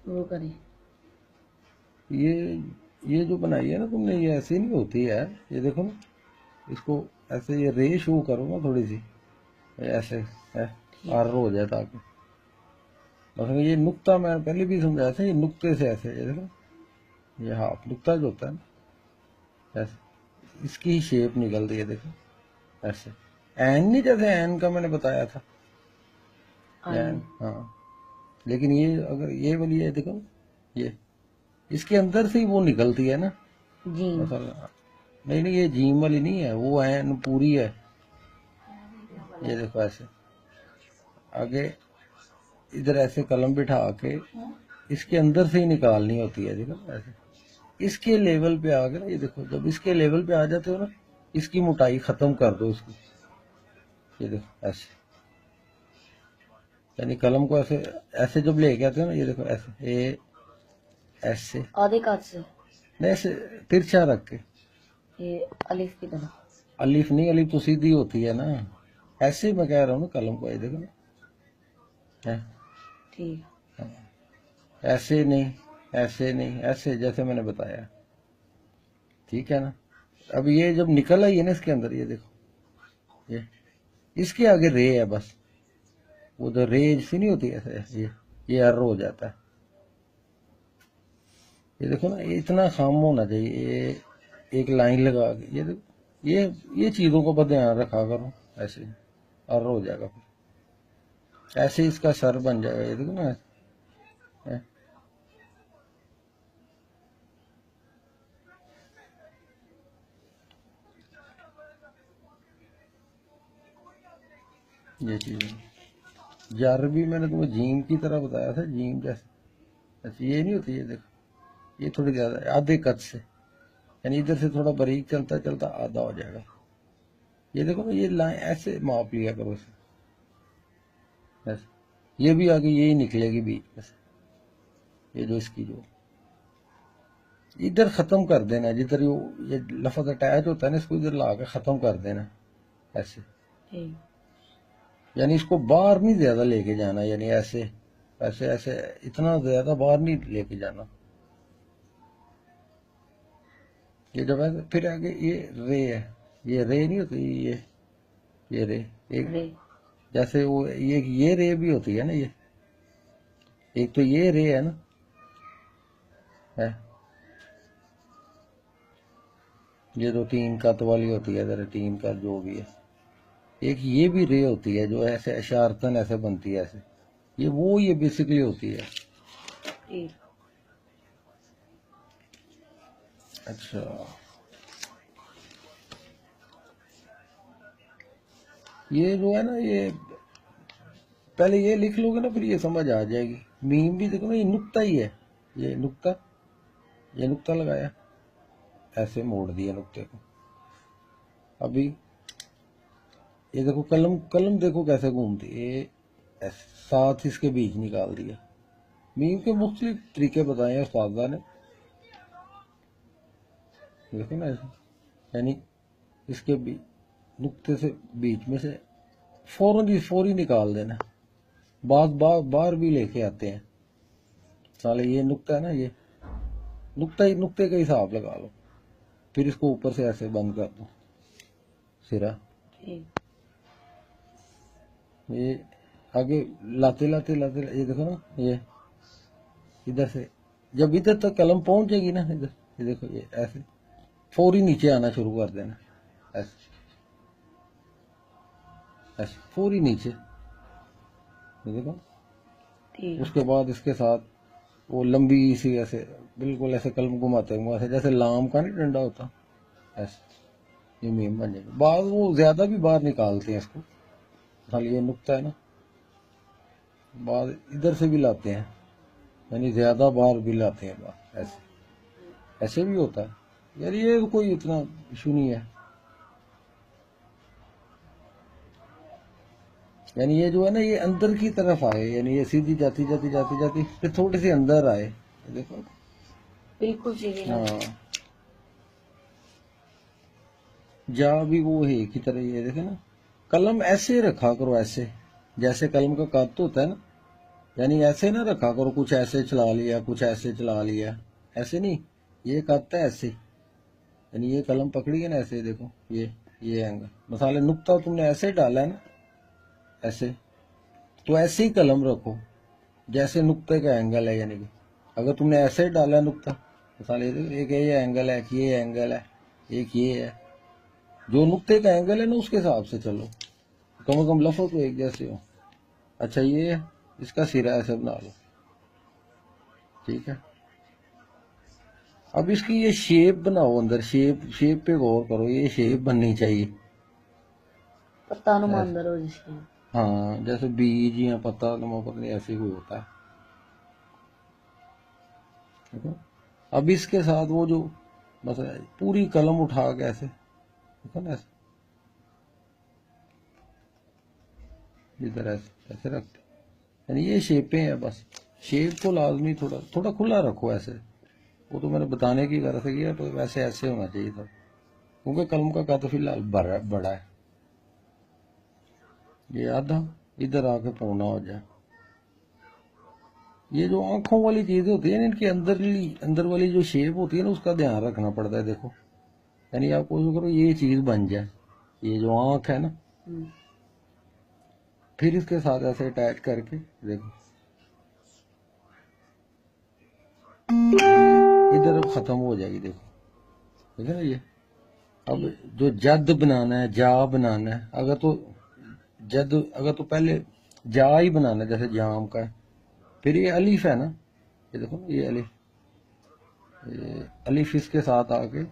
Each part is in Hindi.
वो करें। ये ये जो बनाई है ना तुमने, ये ऐसे नहीं होती है। ये देखो ना, इसको ऐसे ये रे शो करो ना थोड़ी सी, ऐसे है, ठीक। आर हो जाए ताकि। मतलब ये नुक्ता मैं पहले भी समझाया था, ये नुक्ते से ऐसे, ये देखो, ये हाफ नुक्ता जो होता है ना, ऐसे इसकी ही शेप निकलती है, देखो ऐसे। एन नहीं, जैसे एन का मैंने बताया था, आयन। एन, हाँ। लेकिन ये अगर ये वाली है, देखो ये, इसके अंदर से ही वो निकलती है ना, जीन। मसाला। नहीं नहीं, ये जीम वाली नहीं है, वो एन पूरी है। ये देखो ऐसे, आगे इधर ऐसे कलम बिठा के इसके अंदर से ही निकालनी होती है, देखो ऐसे। इसके लेवल पे आ गए ना, ये देखो, जब इसके लेवल पे आ जाते हो ना, इसकी मोटाई खत्म कर दो इसकी। ये देखो ऐसे, यानी कलम को ऐसे, ऐसे जब लेके आते हो ना, ये देखो ऐसे, ये ऐसे, आधे काज से। नहीं ऐसे तिरछा रख के। ये अलिफ की तरह। अलीफ नहीं, अलीफ तो सीधी होती है ना। ऐसे मैं कह रहा हूँ ना कलम को, ये देखो ना, है, ठीक। ऐसे नहीं, ऐसे नहीं, ऐसे जैसे मैंने बताया, ठीक है ना। अब ये जब निकल आई है ना इसके अंदर, ये देखो, ये इसके आगे रे है बस, वो तो रे सी नहीं होती ऐसे, ये अर्र हो जाता है। ये देखो ना, ये इतना खाम होना चाहिए, ये एक लाइन लगा के, ये देखो, ये चीजों को बस ध्यान रखा करो, ऐसे अर्र हो जाएगा फिर, ऐसे इसका सर बन जाएगा, ये देखो ना, है। ये चीज जार भी मैंने तुम्हें जीम की तरह बताया था, जीम जैसे, ऐसे ये नहीं होती, ये देखो, ये थोड़ी ज्यादा आधे कद से, यानी इधर से थोड़ा बारीक चलता चलता आधा हो जाएगा। ये देखो ना, ये लाइन ऐसे माप लिया करो इसे, ऐसे। ये भी आगे यही निकलेगी बीच में से, ये जो इसकी जो इधर खत्म कर देना, जिधर ये लफज अटैच होता है ना, इसको इधर ला के खत्म कर देना, ऐसे। ठीक। यानी इसको बाहर नहीं ज्यादा लेके जाना, यानी ऐसे ऐसे ऐसे, इतना ज्यादा बाहर नहीं लेके जाना। ये जब ऐसे फिर आगे ये रे है, ये रे नहीं होती, ये रे एक, रे। जैसे वो ये रे भी होती है ना, ये एक तो ये रे है ना, है, ये तो तीन कत वाली होती है, जरा तीन का जो भी है। एक ये भी रे होती है जो ऐसे इशारतन ऐसे बनती है ऐसे, ये बेसिकली होती है। ठीक। अच्छा, ये जो है ना, ये पहले ये लिख लोगे ना, फिर ये समझ आ जाएगी। मीम भी देखो ना, ये नुक्ता ही है, ये नुक्ता, ये नुक्ता लगाया, ऐसे मोड़ दिया नुक्ते को। अभी ये देखो, कलम कलम देखो कैसे घूमती है, ये साथ इसके बीच निकाल दिया। मीम के मुख्तलिफ तरीके बताए हैं उस्तादा ने, देखो ना ऐसे, यानी इसके नुक्ते से बीच में से फौरी निकाल देना। बार बार बार भी लेके आते हैं साले, ये नुक्ता है ना, ये नुक्ता ही नुक्ते का हिसाब लगा लो, फिर इसको ऊपर से ऐसे बंद कर दो सिरा। ठीक। ये आगे लाते लाते लाते ये देखो ना, ये इधर से जब इधर तक कलम पहुंच जाएगी ना, इधर ये देखो, ये ऐसे फौरी नीचे आना शुरू कर देना, ऐसे ऐसे फौरी नीचे, ये देखो। ठीक। उसके बाद इसके साथ वो लंबी सी ऐसे, बिल्कुल ऐसे कलम घुमाते हुए ऐसे, जैसे लाम का नहीं डंडा होता, ऐसे ये मीम बन जाएगी। बाद वो ज्यादा भी बाहर निकालते हैं इसको, खाली ये नुक्ता है ना, बाद इधर से भी लाते हैं, यानी ज्यादा बार भी लाते हैं बाहर, ऐसे ऐसे भी होता है यार, ये कोई इतना इशू नहीं है। यानी ये जो है ना, ये अंदर की तरफ आए, यानी ये सीधी जाती जाती जाती जाती फिर थोड़ी सी अंदर आए, ये देखो। बिल्कुल सीधी ना हो। हाँ, जा भी वो है की तरह, ये देखे ना, कलम ऐसे रखा करो, ऐसे जैसे कलम का कद होता है ना, यानी ऐसे ना रखा करो, कुछ ऐसे चला लिया, कुछ ऐसे चला लिया, ऐसे नहीं। ये करता है ऐसे, यानी ये कलम पकड़ी है ना ऐसे, देखो ये एंगल, मसाले नुक्ता तुमने ऐसे डाला है ना, ऐसे, तो ऐसे ही कलम रखो जैसे नुक्ते का एंगल है। यानी कि अगर तुमने ऐसे डाला है नुक्ता, मसाले एक ये एंगल है, ये एंगल है, एक ये है, जो नुक्ते का एंगल है ना उसके हिसाब से चलो, कम से कम लफ्ज़ तो एक जैसे हो। अच्छा ये है, इसका सिरा ऐसे बना लो, ठीक है। अब इसकी ये शेप बनाओ, अंदर शेप पे गौर करो, ये शेप बननी चाहिए। पत्ता नुमांदर हो जिसके। हाँ, जैसे बीज या पत्ता नुमा, पता नहीं ऐसे कोई होता है, देखो। अब इसके साथ वो जो बस पूरी कलम उठा के ऐसे, देखो ना, ऐसे इधर ऐसे ऐसे रखते, यानी ये शेपें हैं बस। शेप को लाजमी थोड़ा थोड़ा खुला रखो ऐसे, वो तो मैंने बताने की गरज से किया, तो वैसे ऐसे होना चाहिए था, क्योंकि कलम का कद फिलहाल बड़ा है। ये आधा इधर आके पौना हो जाए। ये जो आंखों वाली चीजें होती है ना, इनके अंदर वाली जो शेप होती है ना, उसका ध्यान रखना पड़ता है, देखो। यानी आप कोशिश करो ये चीज बन जाए, ये जो आंख है ना, फिर इसके साथ ऐसे अटैच करके देखो, इधर अब खत्म हो जाएगी, देखो, ठीक है ना ये। अब जो जद बनाना है, जा बनाना है, अगर तो पहले जा ही बनाना है, जैसे जाम का है, फिर ये अलिफ है ना, ये देखो ना, ये अलिफ इसके साथ आके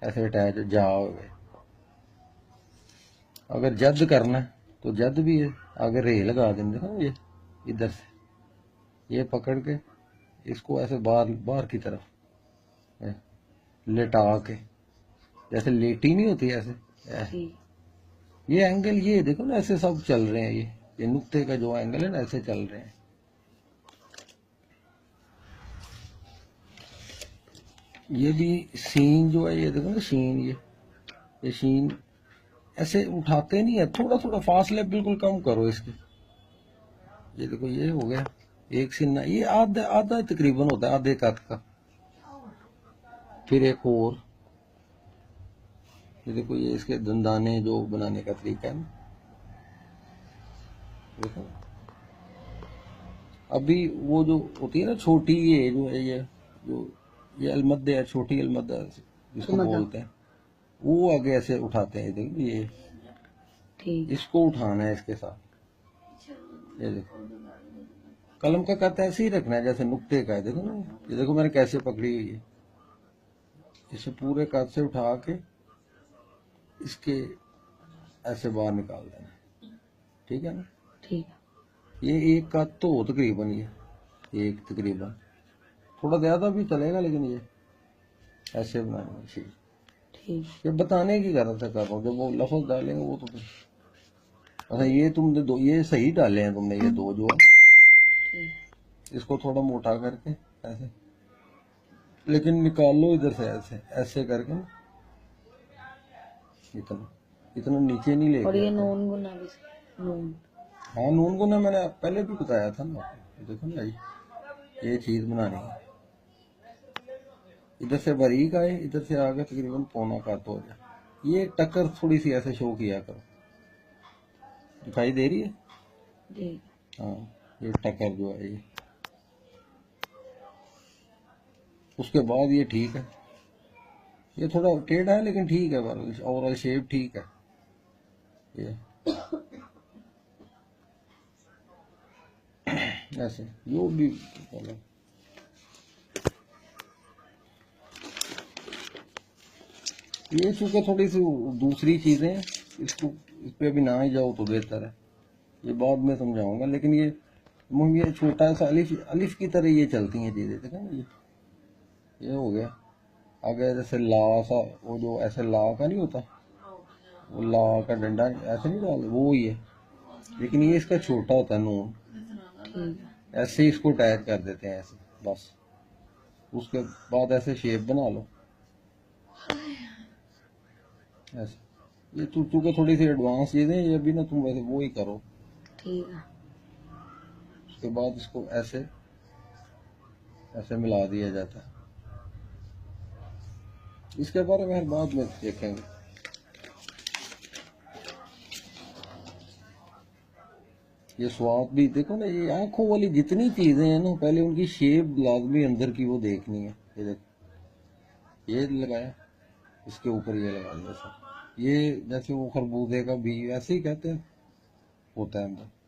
ऐसे अटैच जा हो गए। अगर जद करना है तो जद भी है, आगे रे लगा देंगे, देखो ना, ये इधर से ये पकड़ के इसको ऐसे बाहर की तरफ लेटा के, जैसे लेटी नहीं होती ऐसे। ये एंगल ये देखो ना, ऐसे सब चल रहे हैं, ये नुक्ते का जो एंगल है ना, ऐसे चल रहे हैं। ये भी सीन जो है, ये देखो ना शीन, ये शीन ऐसे उठाते नहीं है, थोड़ा थोड़ा फासले बिल्कुल कम करो इसके। ये देखो ये हो गया एक सीना, ये आधा आधा तकरीबन होता है, आधे कद का। फिर एक और, ये देखो, ये इसके दंदाने जो बनाने का तरीका है ना, देखो। अभी वो जो होती है ना छोटी, ये जो है, ये अलमद्दे है, छोटी अलमद्दा जिसको बोलते हैं, वो आगे ऐसे उठाते हैं, देखो ये, इसको उठाना है इसके साथ। ये देखो, कलम का कद ऐसे ही रखना है जैसे नुक्ते का है, देखो ना, ये देखो मैंने कैसे पकड़ी हुई है, इसे पूरे कद से उठा के इसके ऐसे बाहर निकाल देना, ठीक है ना। ठीक है। ये एक कद तो हो तकरीबन, ये एक तकरीबन, थोड़ा ज्यादा भी चलेगा, लेकिन ये ऐसे बनानी चाहिए। ठीक, ये बताने की गरज से कर रहा हूँ, जब वो लफ्ज डालेंगे वो तो अच्छा, ये तुमने दो ये सही डाले हैं तुमने, ये दो जो है, इसको थोड़ा मोटा करके ऐसे, लेकिन निकाल लो इधर से, ऐसे ऐसे करके ना, इतना इतना नीचे नहीं लेके। और ये नून गुना भी, नून, हाँ नून गुना मैंने पहले भी बताया था ना, देखो ना, ये चीज बनानी है, इधर से बारीक आए, इधर से आगे तकरीबन पौना काट हो जाए। ये टक्कर थोड़ी सी ऐसे शो किया करो, दिखाई दे रही है जी। हाँ, ये टक्कर जो है ये, उसके बाद ये ठीक है, ये थोड़ा टेढ़ा है लेकिन ठीक है, ओवरऑल शेप ठीक है ये। ऐसे जो भी ये चूंकि थोड़ी सी दूसरी चीजें, इसको इस पे भी ना ही जाओ तो बेहतर है, ये बाद में समझाऊंगा। लेकिन ये छोटा सा अलिफ की तरह ये चलती हैं चीजें, देखा ना, ये हो गया। आगे जैसे ला सा, वो जो ऐसे ला का नहीं होता, वो ला का डंडा ऐसे नहीं डाल, वो ही है, लेकिन ये इसका छोटा होता है नून, ऐसे ही इसको अटैच कर देते हैं ऐसे बस। उसके बाद ऐसे शेप बना लो ऐसे। ये चूंकि थोड़ी सी एडवांस चीजें, ये भी ना तुम वैसे वो ही करो, ठीक है। उसके बाद इसको ऐसे ऐसे मिला दिया जाता है। इसके बारे में बाद में देखेंगे। ये स्वाद भी देखो ना, ये आंखों वाली जितनी चीजें हैं ना, पहले उनकी शेप लाजमी अंदर की वो देखनी है। ये देखो, ये लगाया, इसके ऊपर ये लगा दिया सब। ये जैसे वो खरबूजे का भी ऐसे ही कहते हैं, होता है अंदर।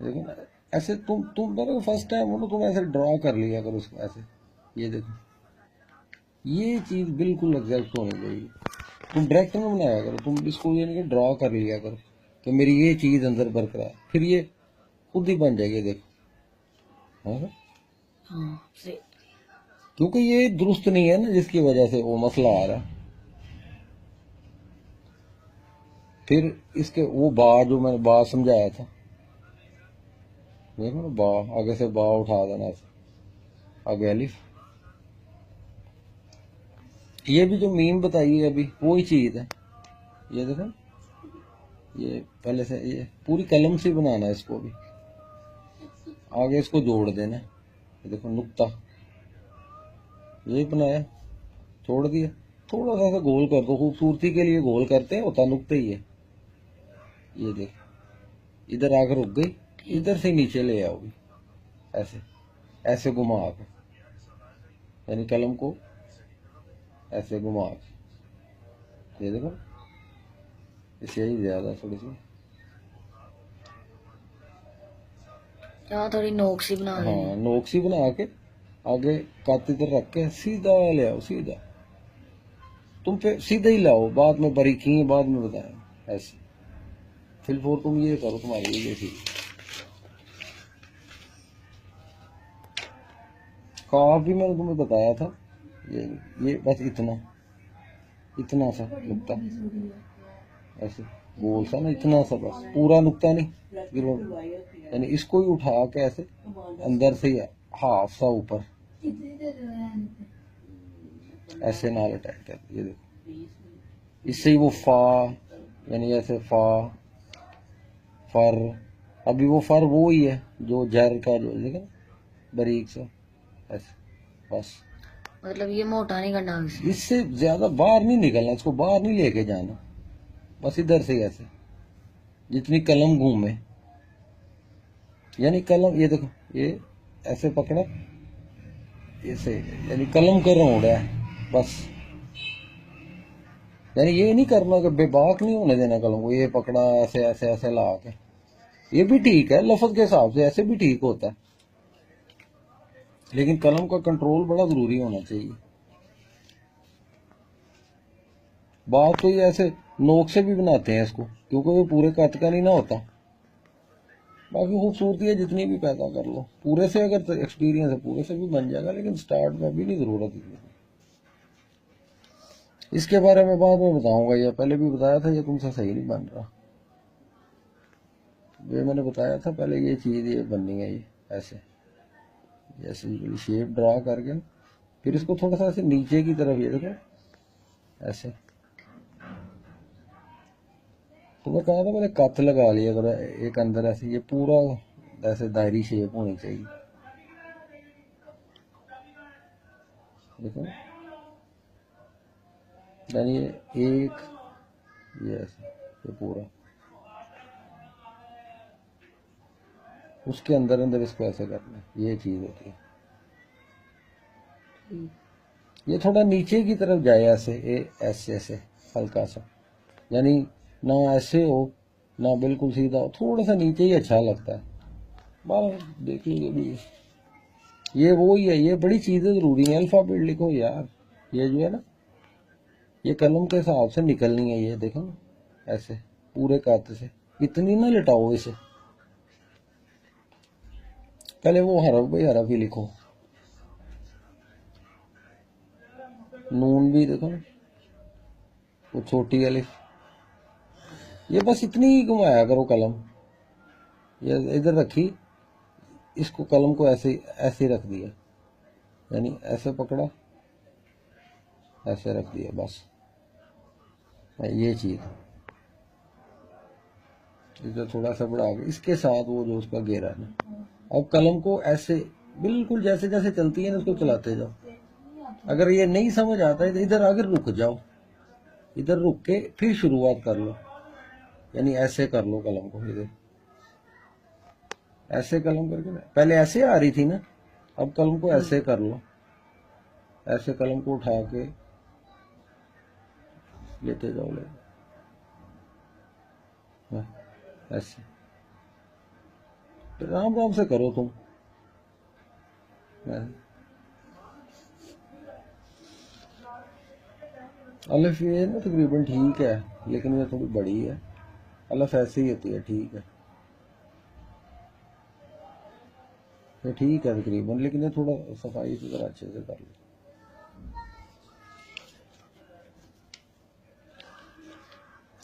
देखो ना, ऐसे तुम देखो फर्स्ट टाइम हो ना, तुम ऐसे ड्रा कर लिया करो उसको ऐसे। ये देखो, ये चीज बिल्कुल एग्जैक्ट होनी चाहिए। तुम डायरेक्ट में बनाया करो, तुम इसको ये नहीं ड्रा कर लिया करो कि मेरी ये चीज अंदर बरकरार, फिर ये खुद ही बन जाएगी। देखो हाँ, हाँ सही। क्योंकि ये दुरुस्त नहीं है ना, जिसकी वजह से वो मसला आ रहा है। फिर इसके वो बा जो मैंने बा समझाया था, देखो ना, बा आगे से बा उठा देना ऐसे, आगे अलिफ। ये भी जो मीम बताई है अभी वही चीज है। ये देखो, ये पहले से ये पूरी कलम से बनाना है इसको भी, आगे इसको जोड़ देना है। ये देखो नुक्ता, ये बनाया, छोड़ दिया, थोड़ा सा गोल कर दो, खूबसूरती के लिए गोल करते हैं, होता नुक्ता ही है। ये देखो, इधर आकर रुक गई, इधर से नीचे ले आओगी ऐसे, ऐसे घुमा के, यानी कलम को ऐसे घुमा के। ये देखो, इसे ही ज्यादा थोड़ी सी, यहाँ थोड़ी नोक सी बना देनी। हाँ नोक सी बना के आगे कात इधर रख के सीधा ले आओ, सीधा। तुम पे सीधा ही लाओ, बाद में बारीकी बाद में बताएं ऐसे। फिर फोर तुम ये करो, तुम्हारी ये ठीक। काफ भी मैंने तुम्हें बताया था, ये बस इतना इतना सा नुक्ता, ऐसे गोल सा ना, इतना सा बस, पूरा नुक्ता नहीं, यानी इसको ही उठा के ऐसे अंदर से हाफ सा ऊपर ऐसे नाल अटैच कर। ये देखो, इससे ही वो फा, यानी ऐसे फा फर, अभी वो फर वो ही है जो जर का जो देखा बारीक सा ऐसे, बस। मतलब ये मोटा नहीं करना इससे। इससे ज्यादा बाहर नहीं निकलना, इसको बाहर नहीं लेके जाना, बस इधर से ऐसे जितनी कलम घूमे, यानी कलम, ये देखो, ये ऐसे पकड़ा, ऐसे, यानी कलम का राउंड है बस। यानी ये नहीं करना कि बेबाक नहीं होने देना कलम को, ये पकड़ा ऐसे ऐसे ऐसे ला के। ये भी ठीक है लफ्ज के हिसाब से, ऐसे भी ठीक होता है, लेकिन कलम का कंट्रोल बड़ा जरूरी होना चाहिए। बात तो ये ऐसे नोक से भी बनाते हैं इसको, क्योंकि वो पूरे कत का नहीं ना होता। बाकी खूबसूरती है जितनी भी पैदा कर लो, पूरे से अगर एक्सपीरियंस है पूरे से भी बन जाएगा, लेकिन स्टार्ट में भी नहीं जरूरत है। इसके बारे में बाद में बताऊंगा, ये पहले भी बताया था, ये तुमसे सही नहीं बन रहा। ये मैंने बताया था पहले, ये चीज ये बननी है, ये ऐसे जैसे शेप ड्रा करके, फिर इसको थोड़ा सा ऐसे नीचे की तरफ, ये देखो ऐसे। तो मैं कहा था मैंने कत लगा लिया अगर एक अंदर ऐसे, ये पूरा ऐसे दायरी शेप होनी चाहिए। देखो, यानी ये एक, ये ऐसे, ये पूरा उसके अंदर अंदर इसको ऐसे करना है, ये चीज होती है। ये थोड़ा नीचे की तरफ जाए ऐसे, ऐसे ऐसे हल्का सा, यानी ना ऐसे हो ना बिल्कुल सीधा हो, थोड़ा सा नीचे ही अच्छा लगता है। बाहर देख लीजिए भी, ये वो ही है, ये बड़ी चीजें जरूरी है। अल्फाबेट लिखो यार, ये जो है ना, ये कलम के हिसाब से निकलनी है। ये देखो ना, ऐसे पूरे कात से, इतनी ना लिटाओ इसे, पहले वो हरफ भाई हरफ ही लिखो। नून भी देखो ना, वो छोटी अलिफ, ये बस इतनी ही घुमाया करो कलम, ये इधर रखी, इसको कलम को ऐसे ऐसे रख दिया, यानी ऐसे पकड़ा, ऐसे रख दिया बस। ये चीज इधर थोड़ा सा बढ़ा के इसके साथ वो जो उसका घेरा है ना, अब कलम को ऐसे बिल्कुल जैसे जैसे चलती है ना उसको चलाते जाओ। अगर ये नहीं समझ आता है तो इधर आगे रुक जाओ, इधर रुक के फिर शुरुआत कर लो, यानी ऐसे कर लो कलम को, इधर ऐसे कलम करके ना, पहले ऐसे आ रही थी ना, अब कलम को ऐसे कर लो, ऐसे कलम को उठा के लेते जाओ, ऐसे राम राम से करो तुम। अलिफ ये ना तकरीबन ठीक है, लेकिन ये थोड़ी बड़ी है। अलिफ ऐसे ही होती है, ठीक है, ये ठीक है तकरीबन, लेकिन ये थोड़ा सफाई से जरा अच्छे से कर लो।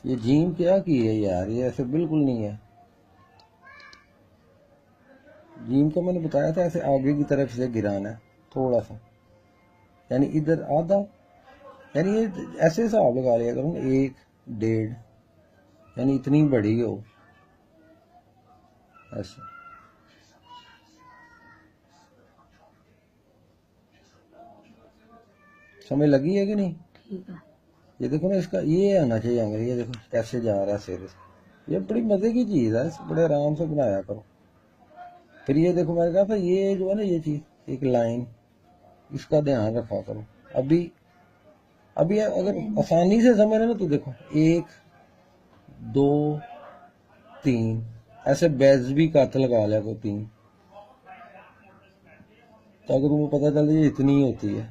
ये जीम क्या की है यार, ये ऐसे बिल्कुल नहीं है। जीम को मैंने बताया था ऐसे आगे की तरफ से गिराना है थोड़ा सा, यानी इधर आधा, यानी ये ऐसे हिसाब लगा लिया करो ना, 1 1.5, यानी इतनी बड़ी हो ऐसे। समझ लगी है कि नहीं? ठीक है। ये देखो ना, इसका ये आना चाहिए अंग्रेज, ये देखो कैसे जा रहा है सिर से। ये बड़ी मजे की चीज है, बड़े आराम से बनाया करो। फिर ये देखो मैंने कहा था ये जो है ना, ये चीज एक लाइन, इसका ध्यान रखा करो। अभी अभी अगर आसानी से समझ रहे ना तो देखो 1 2 3 ऐसे बेज भी कत लगा लिया को 3, ताकि तुम्हें पता चल ये इतनी होती है,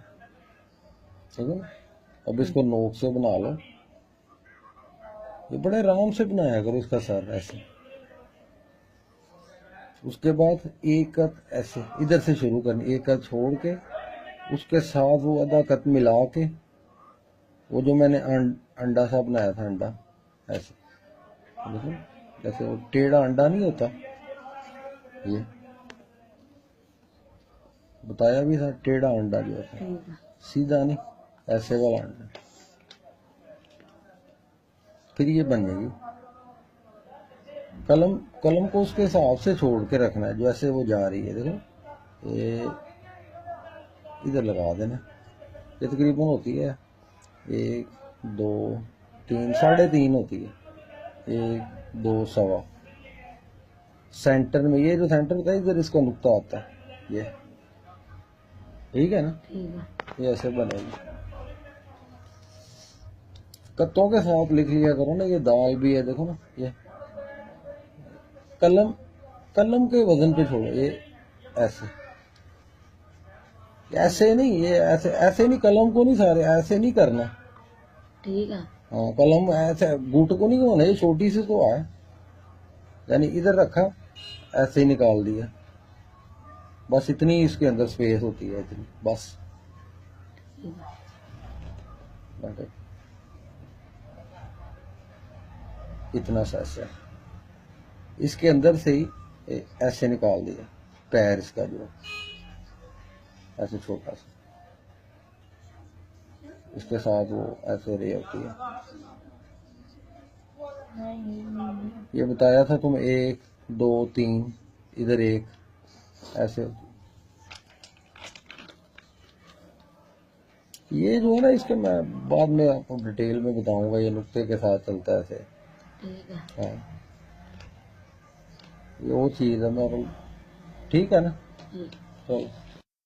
ठीक है ना। अब इसको नोक से बना लो, ये बड़े आराम से बनाया करो इसका सर ऐसे। उसके बाद एक कत ऐसे इधर से शुरू करनी, एक कत छोड़ के उसके साथ वो आधा कत मिला के, वो जो मैंने अंडा सा बनाया था, अंडा ऐसे देखो, जैसे वो टेढ़ा अंडा नहीं होता, ये बताया भी था, टेढ़ा अंडा जो होता है, सीधा नहीं, ऐसे वाला अंडा। फिर ये बनेगी कलम। कलम को उसके हिसाब से छोड़ के रखना है, जो ऐसे वो जा रही है, देखो ये इधर लगा देना। ये तकरीबन होती है 1 2 3 3.5 होती है, 1 2 सवा। सेंटर में ये जो सेंटर होता है, इधर इसका नुक्ता आता है, ये ठीक है ना। ठीक है। ये ऐसे बनेगी। कत्तों के साथ लिख लिया करो ना, ये दाल भी है देखो ना, ये कलम, कलम के वजन पे छोड़ो, ये ऐसे ऐसे नहीं, ये ऐसे ऐसे नहीं, कलम को नहीं सारे ऐसे नहीं करना, ठीक है। हाँ कलम ऐसे गुट को नहीं होना, ये छोटी सी तो है, यानी इधर रखा ऐसे ही निकाल दिया, बस इतनी इसके अंदर स्पेस होती है, इतनी बस। इतना सा ऐसे इसके अंदर से ही ऐसे निकाल दिया, पैर इसका जो ऐसे छोटा सा, इसके साथ वो ऐसे रे होती है। ये बताया था तुम 1 2 3, इधर 1 ऐसे होती है। ये जो है ना, इसके मैं बाद में आपको डिटेल में बताऊंगा, ये नुक्ते के साथ चलता है ऐसे, ठीक है। हाँ ये वो चीज़ है। मैं ठीक है ना, चलो।